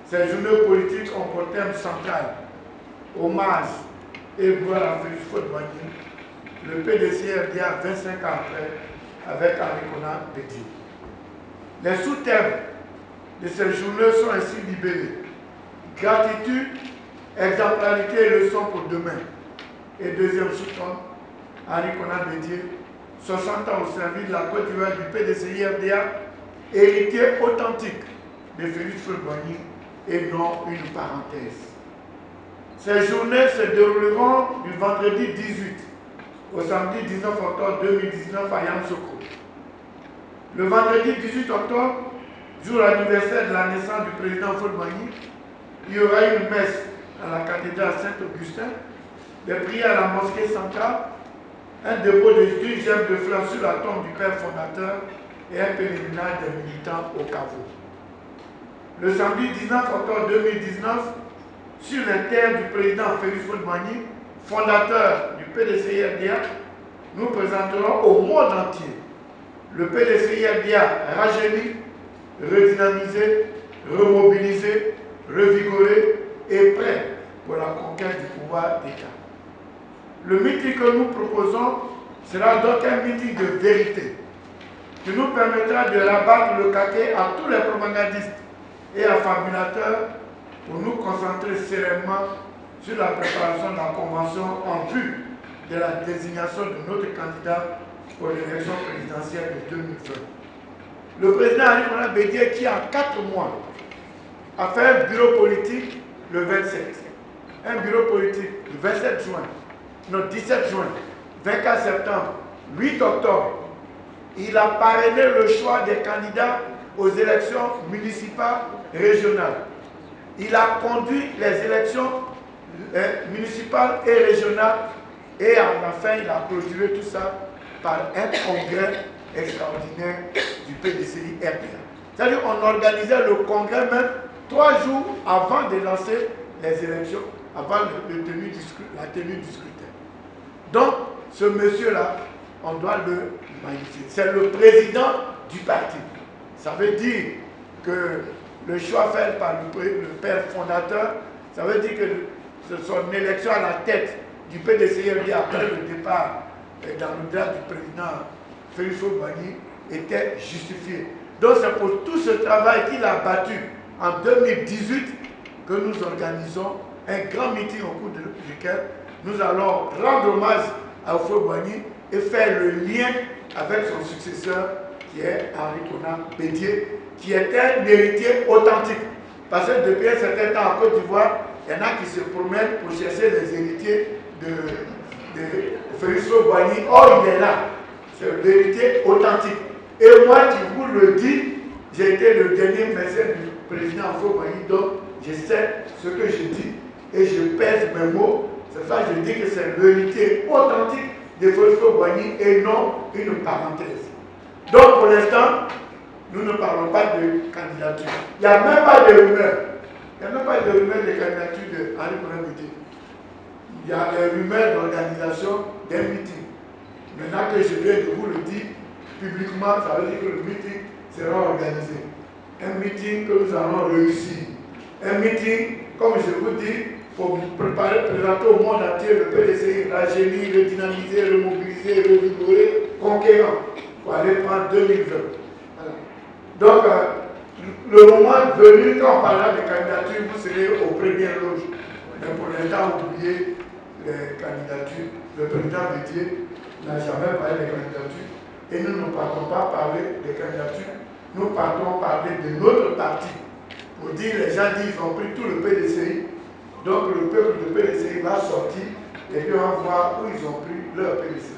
Ces journées politiques ont pour thème central hommage et gloire à Félix Faure-Boigny, le PDC-RDA 25 ans après, avec Henri Konan Bédié. Les sous-thèmes de ces journées sont ainsi libellés. Gratitude, exemplarité et leçon pour demain. Et deuxième sous-thème, Henri Konan Bédié, 60 ans au service de la Côte d'Ivoire du PDCI-RDA, héritier authentique de Félix Faure-Boigny et non une parenthèse. Ces journées se dérouleront du vendredi 18 au samedi 19 octobre 2019 à Yamoussoukro. Le vendredi 18 octobre, jour anniversaire de la naissance du président Faure-Boigny, il y aura une messe à la cathédrale Saint-Augustin, des prières à la mosquée centrale, un dépôt d'une gerbe de fleurs sur la tombe du père fondateur et un pèlerinage des militants au caveau. Le samedi 19 octobre 2019, sur les terres du président Félix Faure-Boigny, fondateur du PDCI-RDA, nous présenterons au monde entier le PDCI-RDA rajeuni, redynamisé, remobilisé, revigoré et prêt pour la conquête du pouvoir d'État. Le meeting que nous proposons sera donc un meeting de vérité qui nous permettra de rabattre le caquet à tous les propagandistes et affabulateurs pour nous concentrer sereinement sur la préparation de la convention en vue de la désignation de notre candidat pour l'élection présidentielle de 2020. Le président Henri Konan Bédié, qui en 4 mois a fait un bureau politique le 27, un bureau politique le 27 juin, non 17 juin, 24 septembre, 8 octobre, il a parrainé le choix des candidats aux élections municipales régionales. Il a conduit les élections municipales et régionales et à la fin, il a clôturé tout ça par un congrès extraordinaire du PDCI-RDA. C'est-à-dire qu'on organisait le congrès même 3 jours avant de lancer les élections, avant la tenue du scrutin. Donc, ce monsieur-là, on doit le magnifier. C'est le président du parti. Ça veut dire que le choix fait par le père fondateur, ça veut dire que son élection à la tête du PDCI-RDA après le départ dans le droit du président Félix Faure-Boigny était justifiée. Donc c'est pour tout ce travail qu'il a battu en 2018 que nous organisons un grand meeting au cours duquel nous allons rendre hommage à Faure-Boigny et faire le lien avec son successeur qui est Henri Konan Bédié, qui était un héritier authentique. Parce que depuis un certain temps en Côte d'Ivoire, il y en a qui se promènent pour chercher les héritiers de Félix Faure-Boigny. Or, il est là. C'est l'héritier authentique. Et moi, qui vous le dis, j'ai été le dernier médecin du président Faure-Boigny, donc je sais ce que je dis et je pèse mes mots. C'est ça que je dis que c'est l'héritier authentique de Félix Faure-Boigny et non une parenthèse. Donc, pour l'instant, nous ne parlons pas de candidature. Il n'y a même pas de rumeurs. Il n'y a même pas de rumeurs de candidature de Henri Konan Bédié. Il y a des rumeurs d'organisation d'un meeting. Maintenant que je viens de vous le dire publiquement, ça veut dire que le meeting sera organisé. Un meeting que nous allons réussir. Un meeting, comme je vous dis, pour vous préparer, présenter au monde entier le PDCI, rajeunir, redynamiser, remobiliser, revigorer, conquérant, pour aller prendre 2020. Voilà. Donc, le moment venu, quand on parlera de candidature, vous serez aux premières loges. Mais pour l'instant, oubliez les candidatures. Le président Bédié n'a jamais parlé des candidatures. Et nous ne partons pas parler des candidatures. Nous partons parler de notre parti. Pour dire, les gens disent qu'ils ont pris tout le PDCI. Donc le peuple de PDCI va sortir et puis on va voir où ils ont pris leur PDCI.